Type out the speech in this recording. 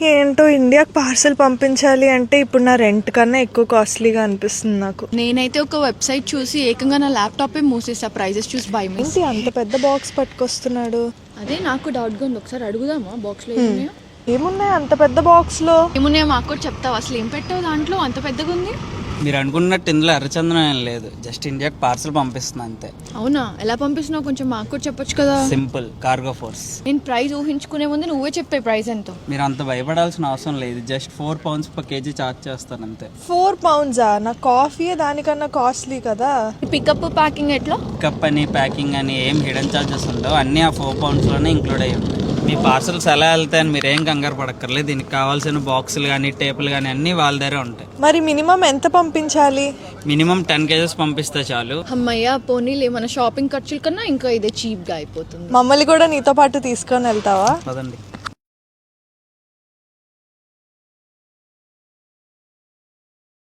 ఏంటో ఇండియాకి పార్సల్ పంపించాలి అంటే ఇప్పుడు నా రెంట్ కన్నా ఎక్కువ కాస్ట్లీగా అనిపిస్తుంది నాకు. నేనైతే ఒక వెబ్సైట్ చూసి ఏకంగా నా ల్యాప్టాపే మూసేసా ప్రైజెస్ చూసి భయం. ఏంటి అంత పెద్ద బాక్స్ పట్టుకొస్తున్నాడు? అదే నాకు డౌట్గా ఉంది, ఒకసారి అడుగుదామా బాక్స్లో ఏమున్నాయి అంత పెద్ద బాక్స్ లో? ఏమున్నాయో మాకు కూడా చెప్తావు. అసలు ఏం పెట్టావు దాంట్లో అంత పెద్దగా ఉంది? మీరు అనుకున్నట్టు ఇందులో ఎర్రచందనం ఏం లేదు, జస్ట్ ఇండియాకి పార్సల్ పంపిస్తున్నా అంతే. అవునా, ఎలా పంపిస్తున్నావు కొంచెం మాకు కూడా చెప్పొచ్చు కదా. Simple, cargo force. నేను ప్రైస్ ఊహించుకునే ముందు నువ్వే చెప్పే ప్రైస్ ఎంతో. మీరు అంత భయపడాల్సిన అవసరం లేదు, just 4 pounds per kg charge చేస్తాను అంతే. 4 pounds? నా కాఫీ దానికన్నా కాస్ట్లీ కదా. పికప్ ప్యాకింగ్ ఎట్లా? పికప్ అని ప్యాకింగ్ అని ఏం హిడెన్ ఛార్జెస్ ఉండవు, అన్నీ ఆ 4 pounds లోనే ఇంక్లూడ్ అయ్యి ఉంటాయి. మీ పార్సల్స్ ఎలా వెళ్తాయని మీరు ఏం కంగారు పడక్కర్లేదు, దీనికి కావాల్సిన బాక్సులు కానీ టేపులు కానీ అన్నీ వాళ్ళ దగ్గరే ఉంటాయి. మరి మినిమం ఎంత పంపించాలి? మినిమం 10 kgs పంపిస్తే చాలు. అమ్మయ్య పోనీలే, మన షాపింగ్ ఖర్చుల కన్నా ఇంకా ఇదే చీప్ గా అయిపోతుంది. మమ్మల్ని కూడా నీతో పాటు తీసుకొని వెళ్తావా? పదండి.